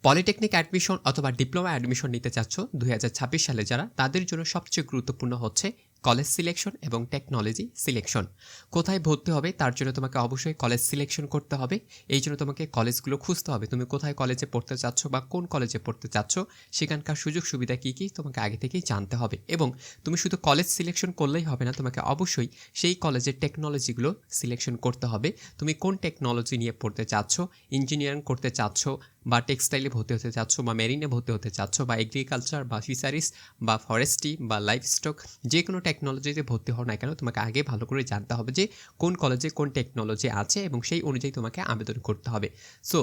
Polytechnic admission অথবা diploma admission নিতে চাচ্ছ 2026 সালে যারা, তাদের জন্য সবচেয়ে গুরুত্বপূর্ণ হচ্ছে কলেজ সিলেকশন এবং টেকনোলজি সিলেকশন। কোথায় ভর্তি হবে তার জন্য তোমাকে অবশ্যই কলেজ সিলেকশন করতে হবে। এই জন্য তোমাকে কলেজগুলো খুঁজতে হবে, তুমি কোথায় কলেজে পড়তে চাচ্ছ বা কোন কলেজে পড়তে চাচ্ছ, সেখানকার সুযোগ সুবিধা কী কী তোমাকে আগে থেকেই জানতে হবে। এবং তুমি শুধু কলেজ সিলেকশন করলেই হবে না, তোমাকে অবশ্যই সেই কলেজের টেকনোলজিগুলো সিলেকশন করতে হবে। তুমি কোন টেকনোলজি নিয়ে পড়তে চাচ্ছ, ইঞ্জিনিয়ারিং করতে চাচ্ছ বা টেক্সটাইলে ভর্তি হতে চাচ্ছ বা মেরিনে ভর্তি হতে চাচ্ছ বা এগ্রিকালচার বা ফিশারিজ বা ফরেস্ট্রি বা লাইভস্টক, যে কোনো টেকনোলজিতে ভর্তি হও না কেন, তোমাকে আগে ভালো করে জানতে হবে যে কোন কলেজে কোন টেকনোলজি আছে এবং সেই অনুযায়ী তোমাকে আবেদন করতে হবে। সো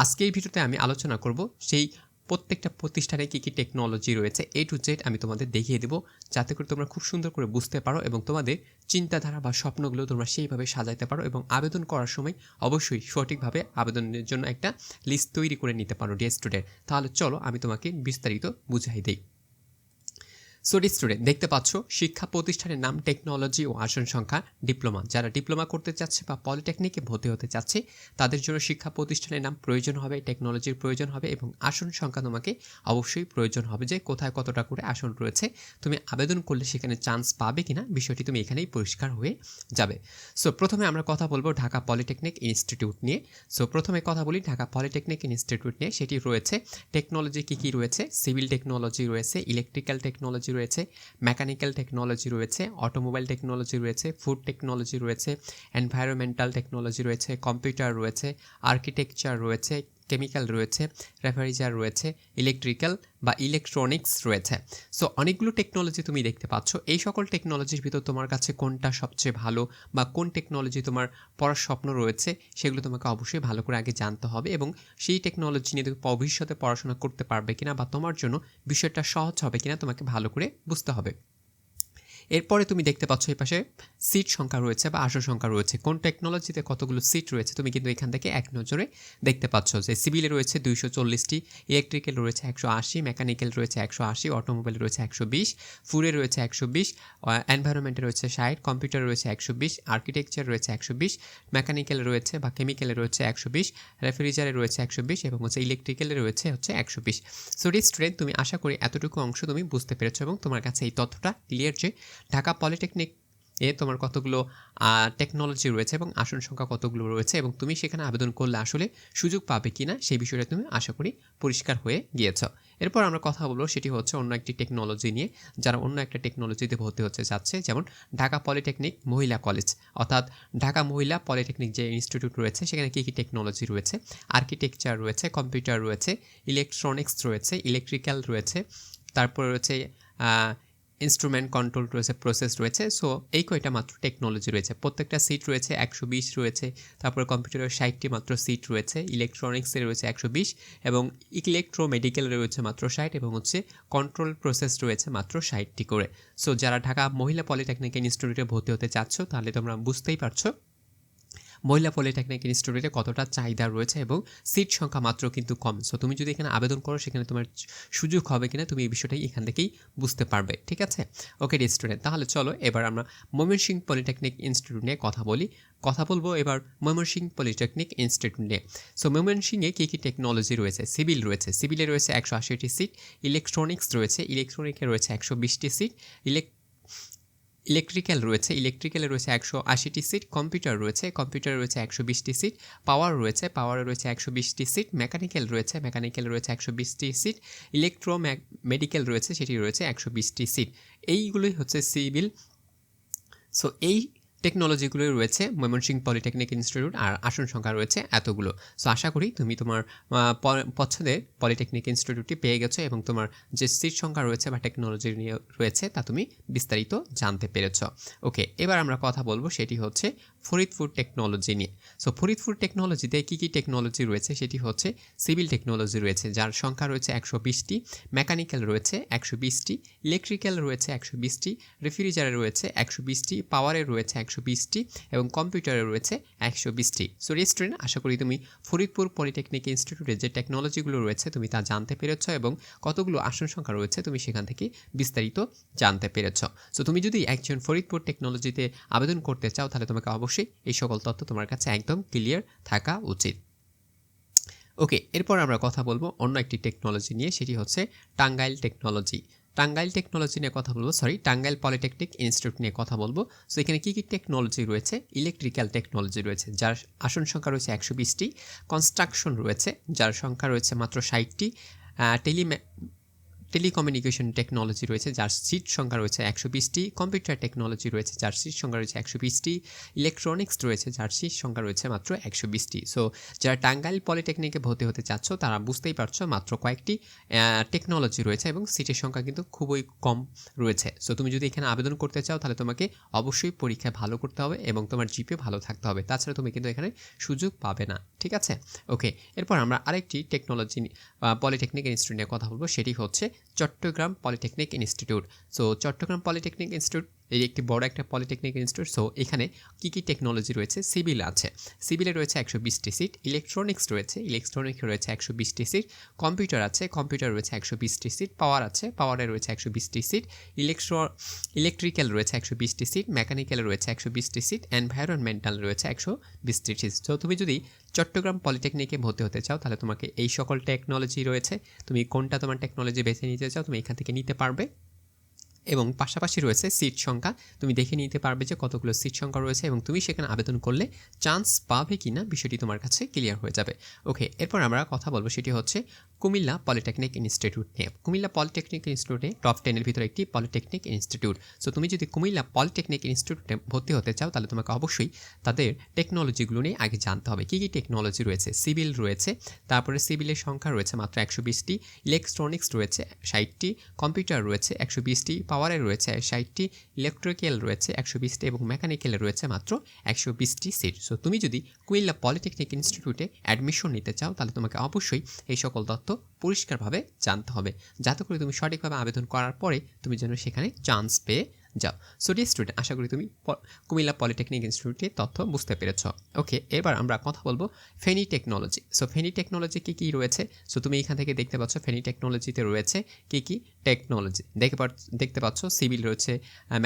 আজকে এই ভিডিওতে আমি আলোচনা করব সেই প্রত্যেকটা প্রতিষ্ঠানে কী কী টেকনোলজি রয়েছে A to Z আমি তোমাদের দেখিয়ে দেবো, যাতে করে তোমরা খুব সুন্দর করে বুঝতে পারো এবং তোমাদের চিন্তাধারা বা স্বপ্নগুলো তোমরা সেইভাবে সাজাতে পারো এবং আবেদন করার সময় অবশ্যই সঠিকভাবে আবেদনের জন্য একটা লিস্ট তৈরি করে নিতে পারো ডিয়ার স্টুডেন্ট। তাহলে চলো আমি তোমাকে বিস্তারিত বুঝাই দিই। সো ডিয়ার স্টুডেন্ট, দেখতে পাচ্ছ শিক্ষা প্রতিষ্ঠানের নাম, টেকনোলজি ও আসন সংখ্যা ডিপ্লোমা। যারা ডিপ্লোমা করতে চাচ্ছে বা পলিটেকনিকে ভর্তি হতে চাচ্ছে তাদের জন্য শিক্ষা প্রতিষ্ঠানের নাম প্রয়োজন হবে, টেকনোলজির প্রয়োজন হবে এবং আসন সংখ্যা তোমাকে অবশ্যই প্রয়োজন হবে, যে কোথায় কতটা করে আসন রয়েছে, তুমি আবেদন করলে সেখানে চান্স পাবে কিনা বিষয়টি তুমি এখানেই পরিষ্কার হয়ে যাবে। সো প্রথমে আমরা কথা বলবো ঢাকা পলিটেকনিক ইনস্টিটিউট নিয়ে। সো প্রথমে কথা বলি ঢাকা পলিটেকনিক ইনস্টিটিউট নিয়ে। সেটি রয়েছে টেকনোলজি কী কী রয়েছে, সিভিল টেকনোলজি রয়েছে, ইলেকট্রিক্যাল টেকনোলজি রয়েছে, মেকানিক্যাল টেকনোলজি রয়েছে, অটোমোবাইল টেকনোলজি রয়েছে, ফুড টেকনোলজি রয়েছে, এনভায়রনমেন্টাল টেকনোলজি রয়েছে, কম্পিউটার রয়েছে, আর্কিটেকচার রয়েছে, কেমিক্যাল রয়েছে, রেফ্রিজারেটর রয়েছে, ইলেকট্রিক্যাল বা ইলেকট্রনিক্স রয়েছে। সো অনেকগুলো টেকনোলজি তুমি দেখতে পাচ্ছ। এই সকল টেকনোলজির ভিতর তোমার কাছে কোনটা সবচেয়ে ভালো বা কোন টেকনোলজি তোমার পড়ার স্বপ্ন রয়েছে, সেগুলো তোমাকে অবশ্যই ভালো করে আগে জানতে হবে এবং সেই টেকনোলজি নিয়ে তুমি ভবিষ্যতে পড়াশোনা করতে পারবে কিনা বা তোমার জন্য বিষয়টা সহজ হবে কিনা তোমাকে ভালো করে বুঝতে হবে। এরপরে তুমি দেখতে পাচ্ছ এই পাশে সিট সংখ্যা রয়েছে বা আসন সংখ্যা রয়েছে, কোন টেকনোলজিতে কতগুলো সিট রয়েছে তুমি কিন্তু এখান থেকে এক নজরে দেখতে পাচ্ছ যে সিভিলে রয়েছে 240টি, ইলেকট্রিক্যাল রয়েছে 180, মেকানিক্যাল রয়েছে 180, অটোমোবাইল রয়েছে 120, ফুডে রয়েছে 120, এনভায়রনমেন্টে রয়েছে 60, কম্পিউটার রয়েছে 120, আর্কিটেকচার রয়েছে 120, মেকানিক্যাল রয়েছে বা কেমিক্যালে রয়েছে 120, রেফ্রিজারে রয়েছে 120 এবং ইলেকট্রিক্যালে রয়েছে 120। সো ডিয়ার স্টুডেন্ট, তুমি আশা করি এতটুকু অংশ তুমি বুঝতে পেরেছো এবং তোমার কাছে এই তথ্যটা ক্লিয়ার যে ঢাকা পলিটেকনিক তোমার কতগুলো টেকনোলজি রয়েছে এবং আসন সংখ্যা কতগুলো রয়েছে এবং তুমি সেখানে আবেদন করলে আসলে সুযোগ পাবে কিনা সেই বিষয়টা তুমি আশা করি পরিষ্কার হয়ে গিয়েছ। এরপর আমরা কথা বলবো সেটি হচ্ছে অন্য একটি টেকনোলজি নিয়ে, যারা অন্য একটা টেকনোলজিতে ভর্তি হতে যাচ্ছে, যেমন ঢাকা পলিটেকনিক মহিলা কলেজ, অর্থাৎ ঢাকা মহিলা পলিটেকনিক যে ইনস্টিটিউট রয়েছে সেখানে কী কী টেকনোলজি রয়েছে, আর্কিটেকচার রয়েছে, কম্পিউটার রয়েছে, ইলেকট্রনিক্স রয়েছে, ইলেকট্রিক্যাল রয়েছে, তারপর রয়েছে ইনস্ট্রুমেন্ট কন্ট্রোল রয়েছে, প্রসেস রয়েছে। সো এই কয়টা মাত্র টেকনোলজি রয়েছে। প্রত্যেকটা সিট রয়েছে 120 রয়েছে, তারপরে কম্পিউটারের 60টি মাত্র সিট রয়েছে, ইলেকট্রনিক্সের রয়েছে 120 এবং ইলেকট্রোমেডিক্যাল রয়েছে মাত্র 60 এবং কন্ট্রোল প্রসেস রয়েছে মাত্র 60টি করে। সো যারা ঢাকা মহিলা পলিটেকনিক ইনস্টিটিউটে ভর্তি হতে চাচ্ছ তাহলে তোমরা বুঝতেই পারছো মহিলা পলিটেকনিক ইনস্টিটিউটে কতটা চাহিদা রয়েছে এবং সিট সংখ্যা মাত্র কিন্তু কম। সো তুমি যদি এখানে আবেদন করো সেখানে তোমার সুযোগ হবে কিনা তুমি এই বিষয়টাই এখান থেকেই বুঝতে পারবে, ঠিক আছে? ওকে ডিয়ার স্টুডেন্ট, তাহলে চলো এবার আমরা ময়মনসিংহ পলিটেকনিক ইনস্টিটিউট নিয়ে কথা বলবো এবার ময়মনসিংহ পলিটেকনিক ইনস্টিটিউট নিয়ে। সো ময়মনসিংহে কী কী টেকনোলজি রয়েছে, সিভিলে রয়েছে 180টি সিট, ইলেকট্রনিক্স রয়েছে, ইলেকট্রনিকে রয়েছে 120টি সিট, ইলেকট্রিক্যালে রয়েছে 180টি সিট, কম্পিউটারে রয়েছে 120টি সিট, পাওয়ারে রয়েছে 120টি সিট, মেকানিক্যাল রয়েছে 120টি সিট, মেডিকেল রয়েছে সেটি রয়েছে 120টি সিট। এইগুলোই হচ্ছে সিভিল। সো এই টেকনোলজিগুলো রয়েছে ময়মনসিংহ পলিটেকনিক ইনস্টিটিউট আর আসন সংখ্যা রয়েছে এতগুলো। সো আশা করি তুমি তোমার পছন্দের পলিটেকনিক ইনস্টিটিউটটি পেয়ে গেছো এবং তোমার যে সিট সংখ্যা রয়েছে বা টেকনোলজি নিয়ে রয়েছে তা তুমি বিস্তারিত জানতে পেরেছ। ওকে, এবার আমরা কথা বলবো সেটি হচ্ছে ফরিদপুর টেকনোলজি নিয়ে। সো ফরিদপুর টেকনোলজিতে কী কী টেকনোলজি রয়েছে সেটি হচ্ছে সিভিল টেকনোলজি রয়েছে, যার সংখ্যা রয়েছে 120টি, মেকানিক্যাল রয়েছে 120টি, ইলেকট্রিক্যাল রয়েছে 120টি, রেফ্রিজারেটর রয়েছে 120টি, পাওয়ারে রয়েছে 120টি এবং কম্পিউটারে রয়েছে 120টি। সো স্টুডেন্ট, আশা করি তুমি ফরিদপুর পলিটেকনিক ইনস্টিটিউটের যে টেকনোলজিগুলো রয়েছে তুমি তা জানতে পেরেছ এবং কতগুলো আসন সংখ্যা রয়েছে তুমি সেখান থেকে বিস্তারিত জানতে পেরেছ। সো তুমি যদি একজন ফরিদপুর টেকনোলজিতে আবেদন করতে চাও তাহলে তোমাকে অবশ্যই এই সকল তথ্য তোমার কাছে একদম ক্লিয়ার থাকা উচিত। ওকে, এরপর আমরা কথা বলবো অন্য একটি টেকনোলজি নিয়ে, সেটি হচ্ছে টাঙ্গাইল টেকনোলজি। টাঙ্গাইল টেকনোলজি নিয়ে কথা বলবো, টাঙ্গাইল পলিটেকনিক ইনস্টিটিউট নিয়ে কথা বলবো। সো এখানে কী কী টেকনোলজি রয়েছে? ইলেকট্রিক্যাল টেকনোলজি রয়েছে, যার আসন সংখ্যা রয়েছে 120টি। কনস্ট্রাকশন রয়েছে, যার সংখ্যা রয়েছে মাত্র 60টি। টেলিকমিউনিকেশন টেকনোলজি রয়েছে, যার সিট সংখ্যা রয়েছে 120টি। কম্পিউটার টেকনোলজি রয়েছে, যার সিট সংখ্যা রয়েছে 120টি। ইলেকট্রনিক্স রয়েছে, যার সিট সংখ্যা রয়েছে মাত্র 120টি। সো যারা টাঙ্গাইল পলিটেকনিকে ভর্তি হতে চাচ্ছ তারা বুঝতেই পারছো মাত্র কয়েকটি টেকনোলজি রয়েছে এবং সিটের সংখ্যা কিন্তু খুবই কম রয়েছে। সো তুমি যদি এখানে আবেদন করতে চাও তাহলে তোমাকে অবশ্যই পরীক্ষায় ভালো করতে হবে এবং তোমার জিপিএ ভালো থাকতে হবে, তাছাড়া তুমি কিন্তু এখানে সুযোগ পাবে না। ঠিক আছে, ওকে। এরপর আমরা আরেকটি টেকনোলজি পলিটেকনিক ইনস্টিটিউট নিয়ে কথা বলবো, সেটি হচ্ছে Chittagong polytechnic institute. So Chittagong polytechnic institute এই একটি বড় একটা পলিটেকনিক ইনস্টিটিউট। সো এখানে কী কী টেকনোলজি রয়েছে? সিভিল আছে, সিভিলে রয়েছে 120টি সিট। ইলেকট্রনিক্স রয়েছে, ইলেকট্রনিক্স রয়েছে 120টি সিট। কম্পিউটার আছে, কম্পিউটার রয়েছে 120টি সিট। পাওয়ার আছে, পাওয়ারে রয়েছে 120টি সিট। ইলেকট্রিক্যাল রয়েছে 120টি সিট। মেকানিক্যাল রয়েছে 120টি সিট। এনভায়রনমেন্টাল রয়েছে 120টি সিট। সো তুমি যদি চট্টগ্রাম পলিটেকনিকে ভর্তি হতে চাও তাহলে তোমাকে এই সকল টেকনোলজি রয়েছে, তুমি কোনটা তোমার টেকনোলজি বেছে নিতে চাও তুমি এখান থেকে নিতে পারবে। এবং পাশাপাশি রয়েছে সিট সংখ্যা, তুমি দেখে নিতে পারবে যে কতগুলো সিট সংখ্যা রয়েছে এবং তুমি সেখানে আবেদন করলে চান্স পাবে কি না বিষয়টি তোমার কাছে ক্লিয়ার হয়ে যাবে। ওকে, এরপর আমরা কথা বলবো সেটি হচ্ছে কুমিল্লা পলিটেকনিক ইনস্টিটিউট নিয়ে। কুমিল্লা পলিটেকনিক ইনস্টিটিউটে টপ 10-এর ভিতরে একটি পলিটেকনিক ইনস্টিটিউট। সো তুমি যদি কুমিল্লা পলিটেকনিক ইনস্টিটিউটে ভর্তি হতে চাও তাহলে তোমাকে অবশ্যই তাদের টেকনোলজিগুলো নিয়ে আগে জানতে হবে। কী কী টেকনোলজি রয়েছে? সিভিল রয়েছে, তারপরে সিভিলের সংখ্যা রয়েছে মাত্র 120টি। ইলেকট্রনিক্স রয়েছে 60টি। কম্পিউটার রয়েছে 120টি। পাওয়ারে রয়েছে 60টি। ইলেকট্রিক্যাল রয়েছে 120টি এবং মেকানিক্যালে রয়েছে মাত্র 120টি সিট। সো তুমি যদি কুমিল্লা পলিটেকনিক ইনস্টিটিউটে অ্যাডমিশন নিতে চাও তাহলে তোমাকে অবশ্যই এই সকল তথ্য পরিষ্কারভাবে জানতে হবে, যাতে করে তুমি সঠিকভাবে আবেদন করার পরে তুমি যেন সেখানে চান্স পেয়ে যাও। সো ডিয়ার স্টুডেন্ট, আশা করি তুমি কুমিল্লা পলিটেকনিক ইনস্টিটিউটের তথ্য বুঝতে পেরেছ। ওকে, এবার আমরা কথা বলবো Feni technology. So Feni technology কী রয়েছে? সো তুমি এখান থেকে দেখতে পাচ্ছ ফেনী টেকনোলজিতে রয়েছে কী টেকনোলজি দেখতে পাচ্ছ। সিভিল রয়েছে,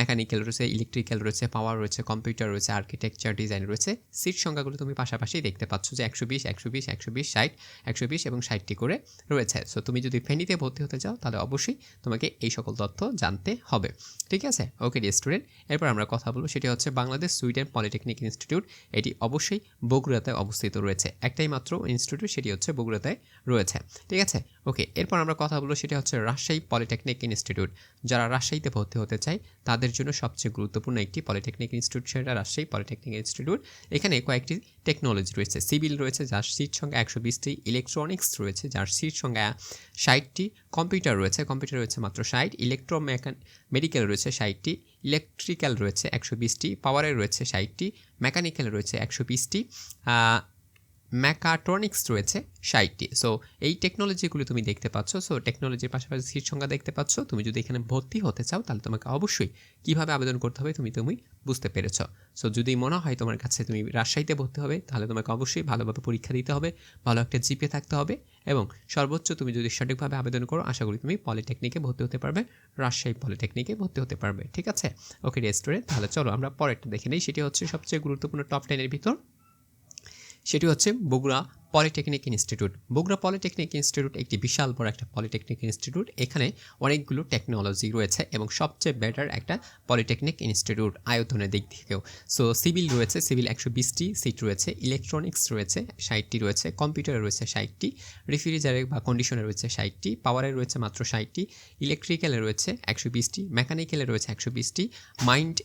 মেকানিক্যাল রয়েছে, ইলেকট্রিক্যাল রয়েছে, পাওয়ার রয়েছে, কম্পিউটার রয়েছে, আর্কিটেকচার ডিজাইন রয়েছে। সিট সংখ্যাগুলো তুমি পাশাপাশি দেখতে পাচ্ছ যে 120, 120, 120, 60, 120 এবং 60টি করে রয়েছে। সো তুমি যদি ফেনীতে ভর্তি হতে চাও তাহলে অবশ্যই তোমাকে এই সকল তথ্য জানতে হবে। ঠিক আছে, ওকে ডিয়ার স্টুডেন্ট। এরপর আমরা কথা বলবো সেটি হচ্ছে বাংলাদেশ সুইডেন পলিটেকনিক ইনস্টিটিউট। এটি অবশ্যই বগুড়াতে অবস্থিত রয়েছে, একটাই মাত্র ইনস্টিটিউট, সেটি হচ্ছে বগুড়াতে রয়েছে। ঠিক আছে, ওকে। এরপর আমরা কথা বলবো সেটি হচ্ছে রাজশাহী পলিটেকনিক ইনস্টিটিউট। যারা রাজশাহীতে ভর্তি হতে চায় তাদের জন্য সবচেয়ে গুরুত্বপূর্ণ একটি পলিটেকনিক ইনস্টিটিউট, সেটা রাজশাহী পলিটেকনিক ইনস্টিটিউট। এখানে কয়েকটি টেকনোলজি রয়েছে। সিভিল রয়েছে, যার সিট সংখ্যা 120টি। ইলেকট্রনিক্স রয়েছে, যার সিট সংখ্যা 60টি। কম্পিউটার রয়েছে, কম্পিউটার রয়েছে মাত্র 60। মেডিকেল রয়েছে 60টি। ইলেকট্রিক্যাল রয়েছে 120টি। পাওয়ারে রয়েছে 60টি। মেকানিক্যাল রয়েছে 120টি। ম্যাকাট্রনিক্স রয়েছে 60টি। সো এই টেকনোলজিগুলো তুমি দেখতে পাচ্ছ। সো টেকনোলজির পাশাপাশি সিট সংখ্যা দেখতে পাচ্ছ। তুমি যদি এখানে ভর্তি হতে চাও তাহলে তোমাকে অবশ্যই কীভাবে আবেদন করতে হবে তুমি বুঝতে পেরেছ। সো যদি মনে হয় তোমার কাছে তুমি রাজশাহীতে ভর্তি হবে তাহলে তোমাকে অবশ্যই ভালোভাবে পরীক্ষা দিতে হবে, ভালো একটা জিপিএ থাকতে হবে এবং সর্বোচ্চ তুমি যদি সঠিকভাবে আবেদন করো আশা করি তুমি পলিটেকনিকে ভর্তি হতে পারবে, রাজশাহী পলিটেকনিকে ভর্তি হতে পারবে। ঠিক আছে, ওকে স্টুডেন্ট। তাহলে চলো আমরা পরেরটা দেখে নিই, সেটি হচ্ছে সবচেয়ে গুরুত্বপূর্ণ টপ 10-এর ভিতর, সেটি হচ্ছে Bogura polytechnic institute. Bogura polytechnic institute একটি বিশাল বড় একটা পলিটেকনিক ইনস্টিটিউট। এখানে অনেকগুলো টেকনোলজি রয়েছে এবং সবচেয়ে বেটার একটা পলিটেকনিক ইনস্টিটিউট আয়তনের দিক থেকেও। সো সিভিল রয়েছে, সিভিল 120টি সিট রয়েছে। ইলেকট্রনিক্স রয়েছে 60টি রয়েছে। কম্পিউটারে রয়েছে 60টি। রেফ্রিজারেটর বা কন্ডিশনে রয়েছে 60টি। পাওয়ারে রয়েছে মাত্র 60টি। ইলেকট্রিক্যালে রয়েছে 120টি। মেকানিক্যালে রয়েছে 120টি। মাইন্ড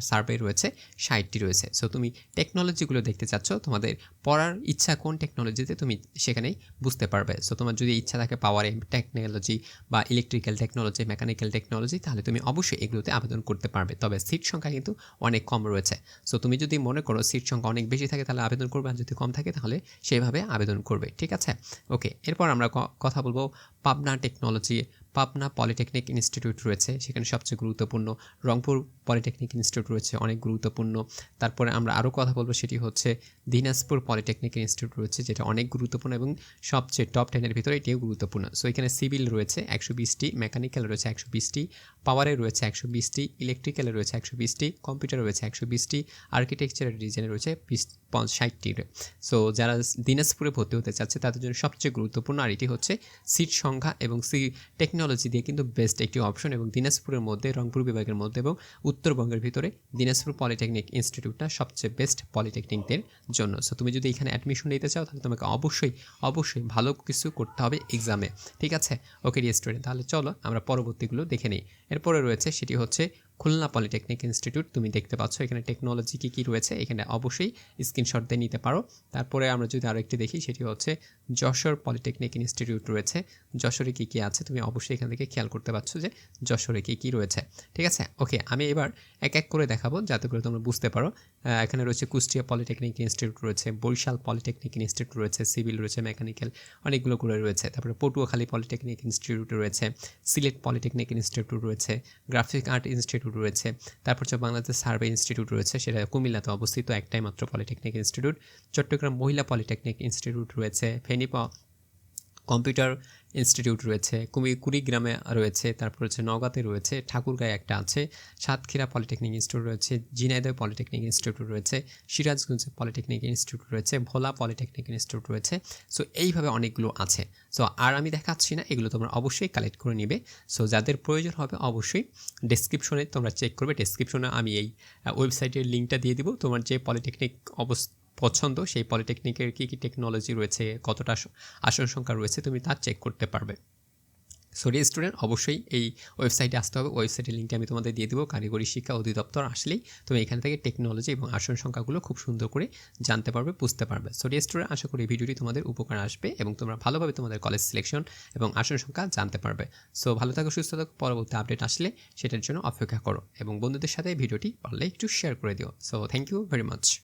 সার্ভে রয়েছে 60টি রয়েছে। সো তুমি টেকনোলজিগুলো দেখতে চাচ্ছ, তোমাদের পড়ার ইচ্ছা কোন টেকনোলজিতে তুমি সেখানেই বুঝতে পারবে। সো তোমার যদি ইচ্ছা থাকে পাওয়ার টেকনোলজি বা ইলেকট্রিক্যাল টেকনোলজি, মেকানিক্যাল টেকনোলজি, তাহলে তুমি অবশ্যই এগুলোতে আবেদন করতে পারবে। তবে সিট সংখ্যা কিন্তু অনেক কম রয়েছে। সো তুমি যদি মনে করো সিট সংখ্যা অনেক বেশি থাকে তাহলে আবেদন করবে, আর যদি কম থাকে তাহলে সেভাবে আবেদন করবে। ঠিক আছে, ওকে। এরপর আমরা কথা বলবো Pabna technology. Pabna polytechnic institute রয়েছে, সেখানে সবচেয়ে গুরুত্বপূর্ণ রংপুর পলিটেকনিক ইনস্টিটিউট রয়েছে, অনেক গুরুত্বপূর্ণ। তারপরে আমরা আরও কথা বলবো, সেটি হচ্ছে দিনাজপুর পলিটেকনিক ইনস্টিটিউট রয়েছে, যেটা অনেক গুরুত্বপূর্ণ এবং সবচেয়ে টপ 10-এর ভিতরে এটিও গুরুত্বপূর্ণ। সো এখানে সিভিল রয়েছে 120টি, মেকানিক্যাল রয়েছে 120টি, পাওয়ারে রয়েছে 120টি, ইলেকট্রিক্যালে রয়েছে 120টি, কম্পিউটারে রয়েছে 120টি, আর্কিটেকচারের ডিজাইনে রয়েছে 60টি। সো যারা দিনাজপুরে ভর্তি হতে চাচ্ছে তাদের জন্য সবচেয়ে গুরুত্বপূর্ণ, আর এটি হচ্ছে সিট সংখ্যা এবং টেকনোলজি দিয়ে কিন্তু বেস্ট একটি অপশন, এবং দিনাজপুরের মধ্যে, রংপুর বিভাগের মধ্যে এবং উত্তরবঙ্গের ভিতরে দিনাজপুর পলিটেকনিক ইনস্টিটিউটটা সবচেয়ে বেস্ট পলিটেকনিকদের জন্য। সো তুমি যদি এখানে অ্যাডমিশন নিতে চাও তাহলে তোমাকে অবশ্যই ভালো কিছু করতে হবে এক্সামে, ঠিক আছে? ওকে ডিয়ার স্টুডেন্ট, তাহলে চলো আমরা পরবর্তীগুলো দেখে নিই। এরপরে রয়েছে সেটি হচ্ছে খুলনা পলিটেকনিক ইনস্টিটিউট। তুমি দেখতে পাচ্ছ এখানে টেকনোলজি কী রয়েছে, এখানে অবশ্যই স্ক্রিনশট দিয়ে নিতে পারো। তারপরে আমরা যদি আরও একটি দেখি, সেটি হচ্ছে যশোর পলিটেকনিক ইনস্টিটিউট রয়েছে। যশোরে কী আছে তুমি অবশ্যই এখান থেকে খেয়াল করতে পারছো যে যশোরে কী রয়েছে, ঠিক আছে? ওকে, আমি এবার এক এক করে দেখাবো যাতে করে তোমরা বুঝতে পারো। এখানে রয়েছে কুষ্টিয়া পলিটেকনিক ইনস্টিটিউট রয়েছে, বরিশাল পলিটেকনিক ইনস্টিটিউট রয়েছে, সিভিল রয়েছে, মেকানিক্যাল অনেকগুলো করে রয়েছে। তারপরে পটুয়াখালী পলিটেকনিক ইনস্টিটিউট রয়েছে, সিলেট পলিটেকনিক ইনস্টিটিউট রয়েছে, গ্রাফিক আর্ট ইনস্টিটিউট রয়েছে, তারপর হচ্ছে বাংলাদেশ সার্ভে ইনস্টিটিউট রয়েছে, সেটা কুমিল্লাতে অবস্থিত, একটাই মাত্র পলিটেকনিক ইনস্টিটিউট। চট্টগ্রাম মহিলা পলিটেকনিক ইনস্টিটিউট রয়েছে, ফেনী কম্পিউটার ইনস্টিটিউট রয়েছে, কুড়িগ্রামে রয়েছে, তারপর হচ্ছে নওগাঁতে রয়েছে, ঠাকুরগাঁয়ে একটা আছে, সাতক্ষীরা পলিটেকনিক ইনস্টিটিউট রয়েছে, ঝিনাইদহ পলিটেকনিক ইনস্টিটিউট রয়েছে, সিরাজগঞ্জ পলিটেকনিক ইনস্টিটিউট রয়েছে, ভোলা পলিটেকনিক ইনস্টিটিউট রয়েছে। সো এইভাবে অনেকগুলো আছে। সো আর আমি দেখাচ্ছি না, এগুলো তোমরা অবশ্যই কালেক্ট করে নিবে। সো যাদের প্রয়োজন হবে অবশ্যই ডেসক্রিপশনে তোমরা চেক করবে। ডেসক্রিপশনে আমি এই ওয়েবসাইটের লিঙ্কটা দিয়ে দিব। তোমার যে পলিটেকনিক পছন্দ সেই পলিটেকনিকের কী টেকনোলজি রয়েছে, কতটা আসন সংখ্যা রয়েছে, তুমি তা চেক করতে পারবে। সো ডিয়ার স্টুডেন্ট, অবশ্যই এই ওয়েবসাইটে আসতে হবে। ওয়েবসাইটের লিঙ্কটি আমি তোমাদের দিয়ে দেবো। কারিগরি শিক্ষা অধিদপ্তর আসলেই তুমি এখান থেকে টেকনোলজি এবং আসন সংখ্যাগুলো খুব সুন্দর করে জানতে পারবে, বুঝতে পারবে। সো ডিয়ার স্টুডেন্ট, আশা করি এই ভিডিওটি তোমাদের উপকার আসবে এবং তোমরা ভালোভাবে তোমাদের কলেজ সিলেকশন এবং আসন সংখ্যা জানতে পারবে। সো ভালো থাকো, সুস্থ থাকো, পরবর্তী আপডেট আসলে সেটার জন্য অপেক্ষা করো এবং বন্ধুদের সাথে ভিডিওটি পারলে একটু শেয়ার করে দিও। So thank you very much.